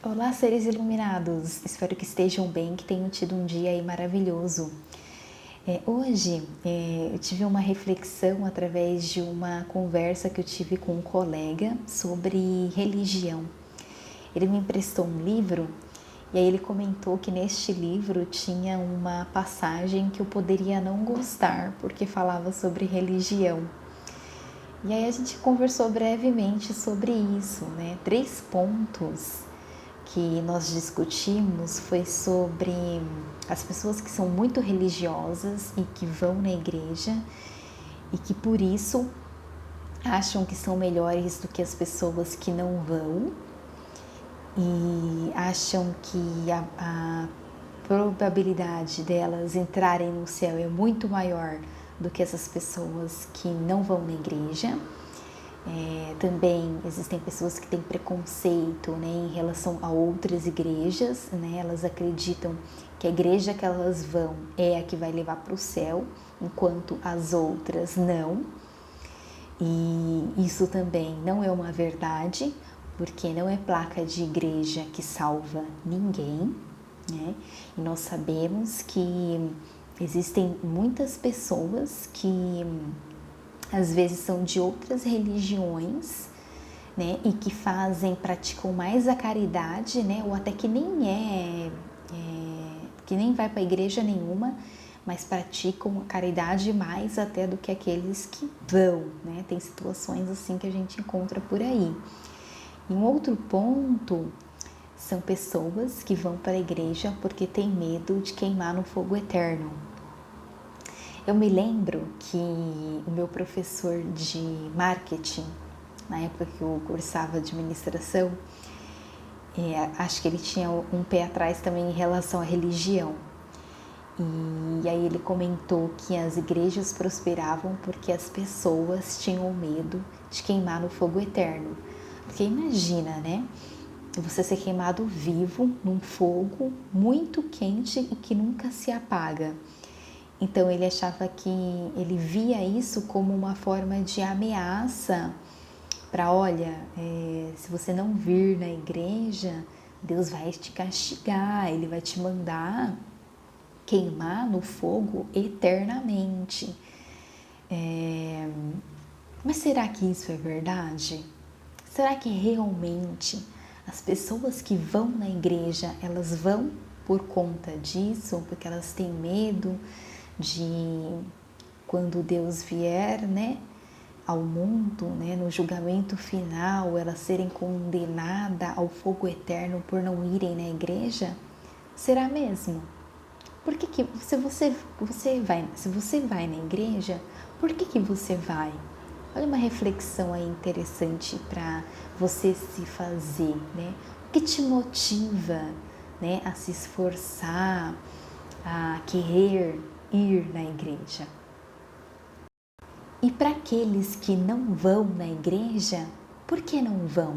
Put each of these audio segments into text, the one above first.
Olá, seres iluminados! Espero que estejam bem, que tenham tido um dia aí maravilhoso. Hoje eu tive uma reflexão através de uma conversa que eu tive com um colega sobre religião. Ele me emprestou um livro e aí ele comentou que neste livro tinha uma passagem que eu poderia não gostar porque falava sobre religião. E aí a gente conversou brevemente sobre isso, né? 3 pontos que nós discutimos foi sobre as pessoas que são muito religiosas e que vão na igreja e que por isso acham que são melhores do que as pessoas que não vão e acham que a probabilidade delas entrarem no céu é muito maior do que essas pessoas que não vão na igreja. Também existem pessoas que têm preconceito, né, em relação a outras igrejas, né, elas acreditam que a igreja que elas vão é a que vai levar para o céu, enquanto as outras não. E isso também não é uma verdade, porque não é placa de igreja que salva ninguém, né? E nós sabemos que existem muitas pessoas que às vezes são de outras religiões, né, e que praticam mais a caridade, né, ou até que que nem vai para a igreja nenhuma, mas praticam a caridade mais até do que aqueles que vão, né? Tem situações assim que a gente encontra por aí. E um outro ponto são pessoas que vão para a igreja porque têm medo de queimar no fogo eterno. Eu me lembro que o meu professor de marketing, na época que eu cursava administração, acho que ele tinha um pé atrás também em relação à religião. E aí ele comentou que as igrejas prosperavam porque as pessoas tinham medo de queimar no fogo eterno. Porque imagina, né? Você ser queimado vivo num fogo muito quente e que nunca se apaga. Então ele achava que ele via isso como uma forma de ameaça para, olha, se você não vir na igreja, Deus vai te castigar, Ele vai te mandar queimar no fogo eternamente. Mas será que isso é verdade? Será que realmente as pessoas que vão na igreja, elas vão por conta disso, porque elas têm medo de quando Deus vier, né, ao mundo, né, no julgamento final, elas serem condenadas ao fogo eterno por não irem na igreja? Será mesmo? Por que se você vai na igreja, por que você vai? Olha uma reflexão aí interessante para você se fazer, né? O que te motiva, né, a se esforçar, a querer ir na igreja? E para aqueles que não vão na igreja, por que não vão?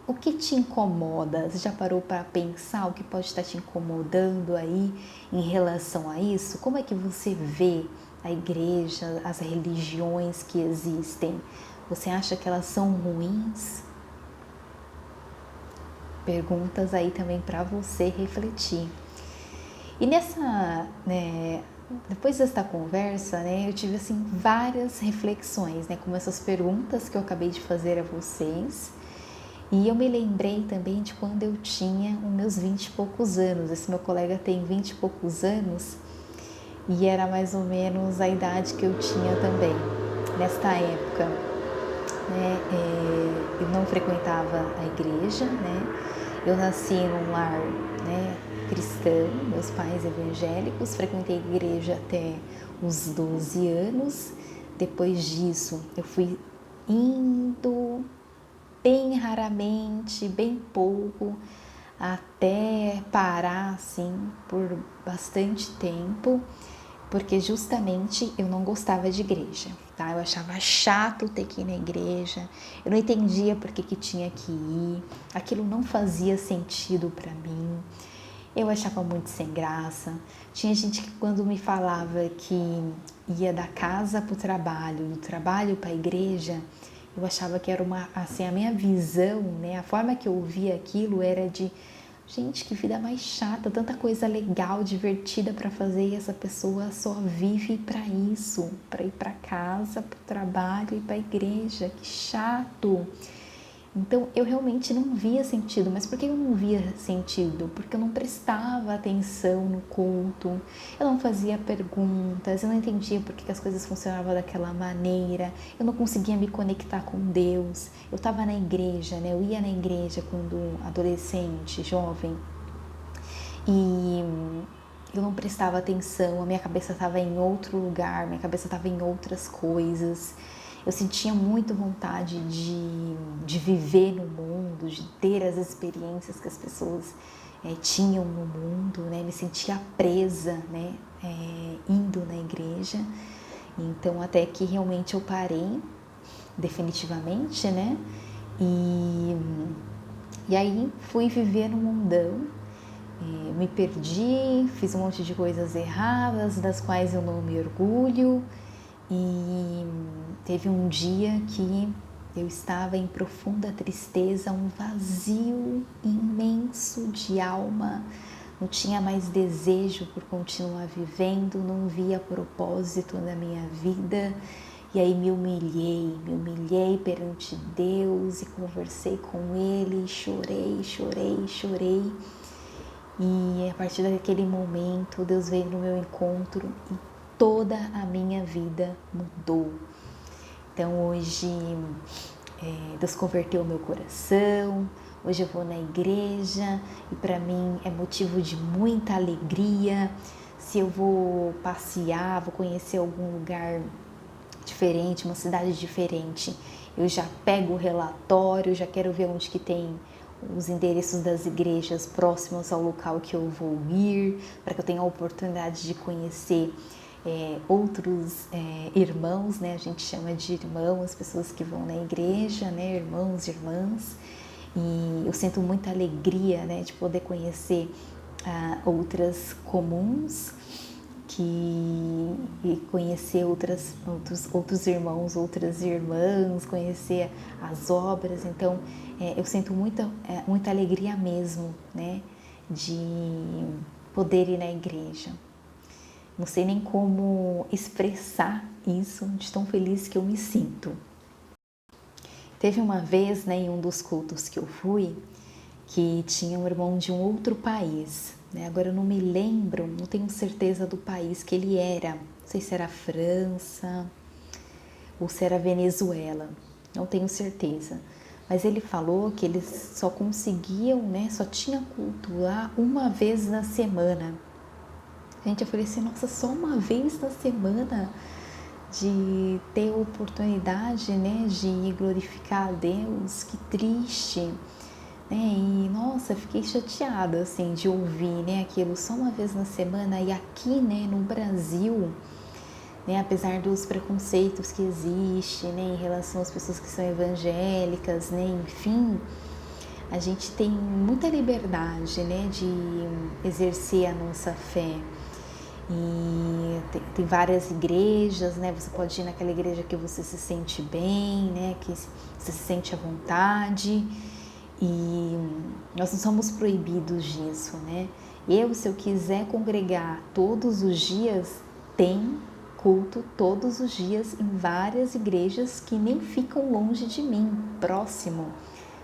O que te incomoda? Você já parou para pensar o que pode estar te incomodando aí em relação a isso? Como é que você vê a igreja, as religiões que existem? Você acha que elas são ruins? Perguntas aí também para você refletir. E depois desta conversa, né, eu tive assim várias reflexões, né, como essas perguntas que eu acabei de fazer a vocês. E eu me lembrei também de quando eu tinha os meus 20 e poucos anos. Esse meu colega tem 20 e poucos anos e era mais ou menos a idade que eu tinha também, nesta época. Né, eu não frequentava a igreja, né? Eu nasci num lar, né, cristão, meus pais evangélicos, frequentei a igreja até os 12 anos. Depois disso, eu fui indo bem raramente, bem pouco, até parar assim por bastante tempo, porque justamente eu não gostava de igreja, tá? Eu achava chato ter que ir na igreja, eu não entendia por que tinha que ir, aquilo não fazia sentido para mim, eu achava muito sem graça. Tinha gente que quando me falava que ia da casa para o trabalho, do trabalho para a igreja, Eu achava que era assim, a minha visão, né? A forma que eu via aquilo era de, gente, que vida mais chata, tanta coisa legal, divertida para fazer e essa pessoa só vive para isso, para ir para casa, para o trabalho e para a igreja, que chato. Então eu realmente não via sentido, mas por que eu não via sentido? Porque eu não prestava atenção no culto, eu não fazia perguntas, eu não entendia por que as coisas funcionavam daquela maneira, eu não conseguia me conectar com Deus. Eu estava na igreja, né? Eu ia na igreja quando adolescente, jovem, e eu não prestava atenção, a minha cabeça estava em outro lugar, minha cabeça estava em outras coisas. Eu sentia muito vontade de viver no mundo, de ter as experiências que as pessoas tinham no mundo, né? Me sentia presa, né? Indo na igreja. Então, até que realmente eu parei, definitivamente, né? E aí fui viver no mundão. Me perdi, fiz um monte de coisas erradas, das quais eu não me orgulho. E teve um dia que eu estava em profunda tristeza, um vazio imenso de alma, não tinha mais desejo por continuar vivendo, não via propósito na minha vida. E aí me humilhei perante Deus e conversei com Ele, chorei. E a partir daquele momento, Deus veio no meu encontro e toda a minha vida mudou. Então hoje Deus converteu o meu coração, hoje eu vou na igreja e para mim é motivo de muita alegria. Se eu vou passear, vou conhecer algum lugar diferente, uma cidade diferente, eu já pego o relatório, já quero ver onde que tem os endereços das igrejas próximos ao local que eu vou ir, para que eu tenha a oportunidade de conhecer outros irmãos, né? A gente chama de irmãos, as pessoas que vão na igreja, né? Irmãos, irmãs. E eu sinto muita alegria, né? De poder conhecer outras comuns, e conhecer outros irmãos, outras irmãs, conhecer as obras. Então, eu sinto muita alegria mesmo, né? De poder ir na igreja. Não sei nem como expressar isso, de tão feliz que eu me sinto. Teve uma vez, né, em um dos cultos que eu fui, que tinha um irmão de um outro país, né? Agora eu não me lembro, não tenho certeza do país que ele era. Não sei se era França ou se era Venezuela, não tenho certeza. Mas ele falou que eles só conseguiam, né, só tinha culto lá uma vez na semana. Gente, eu falei assim, nossa, só uma vez na semana de ter oportunidade, né, de glorificar a Deus, que triste, né? E nossa, fiquei chateada assim de ouvir, né, aquilo só uma vez na semana. E aqui, né, no Brasil, né, apesar dos preconceitos que existem, né, em relação às pessoas que são evangélicas, né, enfim, a gente tem muita liberdade, né, de exercer a nossa fé. E tem várias igrejas, né? Você pode ir naquela igreja que você se sente bem, né? Que você se sente à vontade. E nós não somos proibidos disso, né? Se eu quiser congregar todos os dias, tem culto todos os dias em várias igrejas que nem ficam longe de mim, próximo,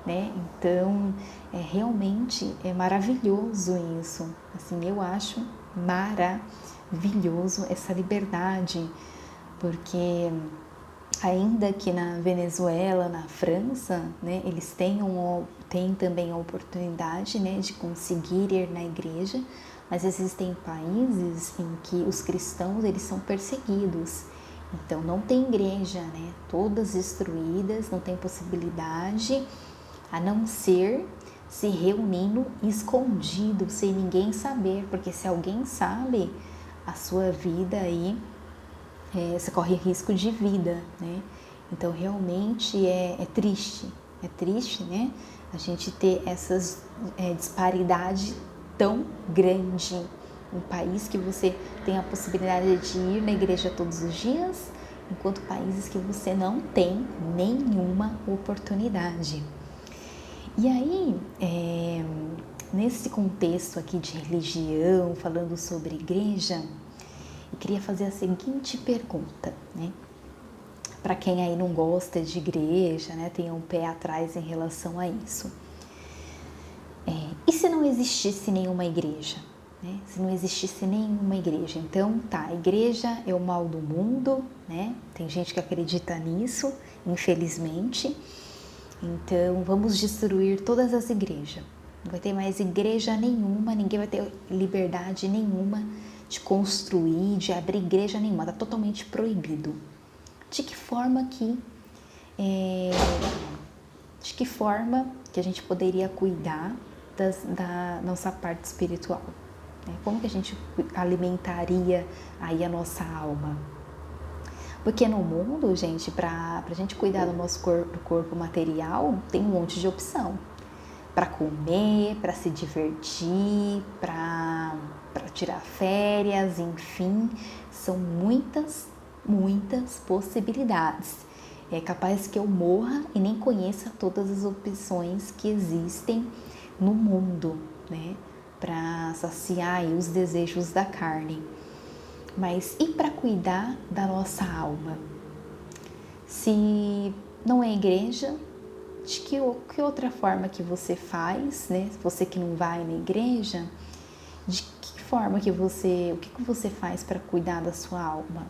né? Então, realmente é maravilhoso isso. Assim, eu acho maravilhoso essa liberdade, porque ainda que na Venezuela, na França, né, eles têm também a oportunidade, né, de conseguir ir na igreja, mas existem países em que os cristãos eles são perseguidos. Então não tem igreja, né, todas destruídas, não tem possibilidade a não ser se reunindo escondido, sem ninguém saber, porque se alguém sabe, a sua vida aí, você corre risco de vida, né? Então realmente é triste, né? A gente ter essas disparidade tão grande. Um país que você tem a possibilidade de ir na igreja todos os dias enquanto países que você não tem nenhuma oportunidade. E aí, nesse contexto aqui de religião, falando sobre igreja, eu queria fazer a seguinte pergunta, né? Para quem aí não gosta de igreja, né, tem um pé atrás em relação a isso. E se não existisse nenhuma igreja? Né? Se não existisse nenhuma igreja, então tá, a igreja é o mal do mundo, né? Tem gente que acredita nisso, infelizmente. Então vamos destruir todas as igrejas. Não vai ter mais igreja nenhuma, ninguém vai ter liberdade nenhuma de construir, de abrir igreja nenhuma, está totalmente proibido. De que forma que a gente poderia cuidar da nossa parte espiritual? Né? Como que a gente alimentaria aí a nossa alma? Porque no mundo, gente, para a gente cuidar do nosso corpo material, tem um monte de opção. Para comer, para se divertir, para tirar férias, enfim, são muitas possibilidades. É capaz que eu morra e nem conheça todas as opções que existem no mundo, né, para saciar aí os desejos da carne. Mas e para cuidar da nossa alma? Se não é igreja, de que outra forma que você faz, né? Você que não vai na igreja, de que forma que o que você faz para cuidar da sua alma?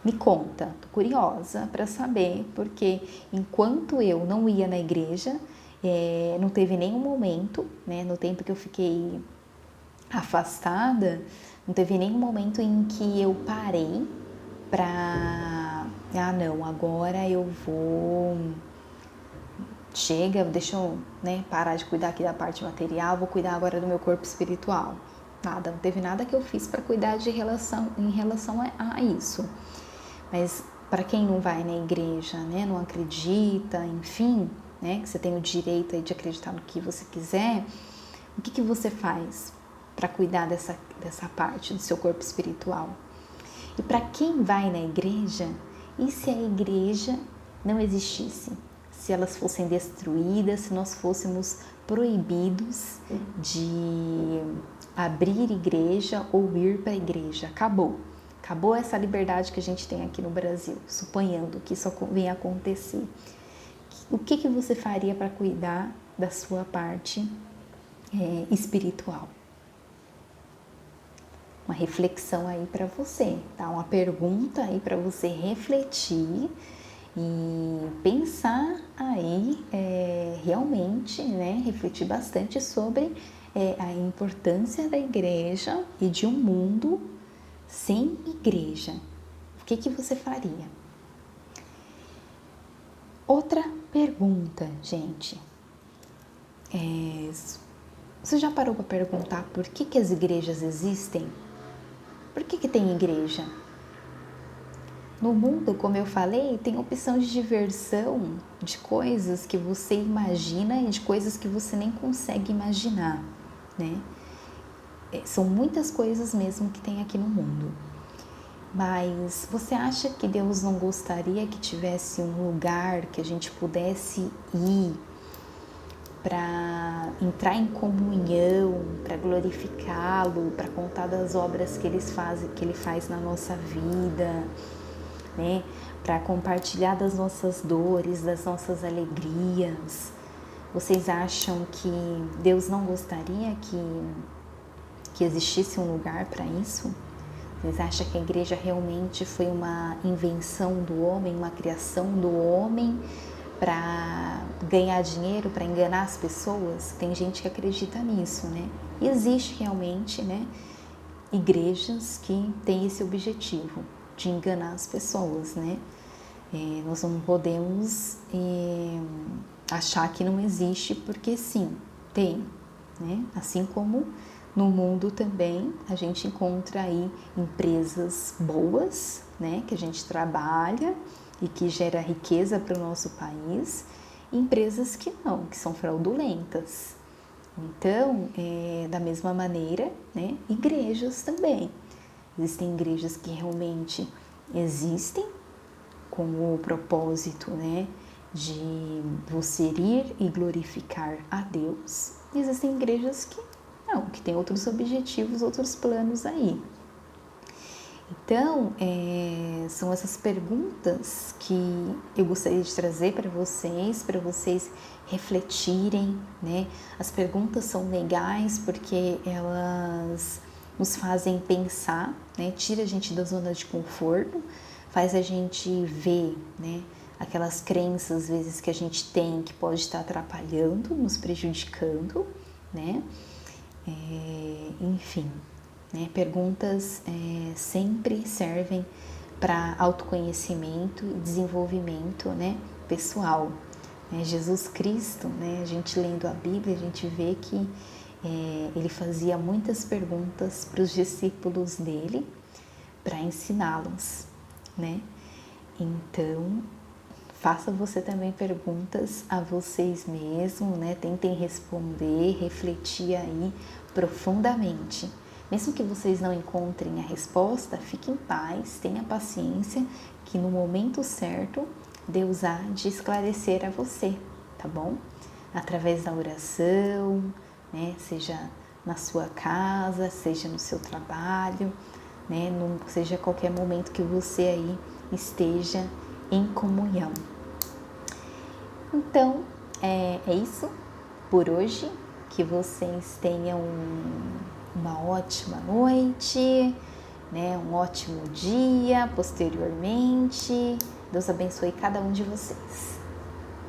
Me conta, tô curiosa para saber, porque enquanto eu não ia na igreja, não teve nenhum momento, né, no tempo que eu fiquei afastada, não teve nenhum momento em que eu parei para, não, agora eu vou, chega, deixa eu, né, parar de cuidar aqui da parte material, vou cuidar agora do meu corpo espiritual. Nada, não teve nada que eu fiz para cuidar em relação a isso. Mas para quem não vai na igreja, né, não acredita, enfim, né, que você tem o direito aí de acreditar no que você quiser, o que você faz para cuidar dessa parte do seu corpo espiritual? E para quem vai na igreja, e se a igreja não existisse? Se elas fossem destruídas, se nós fôssemos proibidos de abrir igreja ou ir para a igreja, acabou essa liberdade que a gente tem aqui no Brasil, suponhando que isso venha acontecer. O que você faria para cuidar da sua parte espiritual? Uma reflexão aí para você, tá? Uma pergunta aí para você refletir e pensar aí realmente, né? Refletir bastante sobre a importância da igreja e de um mundo sem igreja. O que você faria? Outra pergunta, gente. Você já parou para perguntar por que as igrejas existem? Por que tem igreja? No mundo, como eu falei, tem opção de diversão, de coisas que você imagina e de coisas que você nem consegue imaginar, né? São muitas coisas mesmo que tem aqui no mundo. Mas você acha que Deus não gostaria que tivesse um lugar que a gente pudesse ir para entrar em comunhão, para glorificá-lo, para contar das obras que ele faz na nossa vida, né? Para compartilhar das nossas dores, das nossas alegrias? Vocês acham que Deus não gostaria que existisse um lugar para isso? Vocês acham que a igreja realmente foi uma invenção do homem, uma criação do homem para ganhar dinheiro, para enganar as pessoas? Tem gente que acredita nisso, né? E existe realmente, né, igrejas que têm esse objetivo de enganar as pessoas, né? Nós não podemos achar que não existe, porque sim, tem, né? Assim como no mundo também a gente encontra aí empresas boas, né, que a gente trabalha e que gera riqueza para o nosso país, e empresas que não, que são fraudulentas. Então, da mesma maneira, né, igrejas também. Existem igrejas que realmente existem, com o propósito, né, de você ir e glorificar a Deus. Existem igrejas que não, que têm outros objetivos, outros planos aí. Então, são essas perguntas que eu gostaria de trazer para vocês refletirem, né? As perguntas são legais porque elas nos fazem pensar, né? Tira a gente da zona de conforto, faz a gente ver, né? Aquelas crenças, às vezes, que a gente tem que pode estar atrapalhando, nos prejudicando, né? Enfim, né? Perguntas sempre servem para autoconhecimento e desenvolvimento, né, pessoal. Jesus Cristo, né, a gente lendo a Bíblia, a gente vê que ele fazia muitas perguntas para os discípulos dele para ensiná-los, né? Então, faça você também perguntas a vocês mesmos, né? Tentem responder, refletir aí profundamente. Mesmo que vocês não encontrem a resposta, fique em paz, tenha paciência, que no momento certo Deus há de esclarecer a você, tá bom? Através da oração, né? Seja na sua casa, seja no seu trabalho, né? Seja qualquer momento que você aí esteja em comunhão. Então, é isso por hoje. Que vocês tenham uma ótima noite, né? Um ótimo dia posteriormente. Deus abençoe cada um de vocês.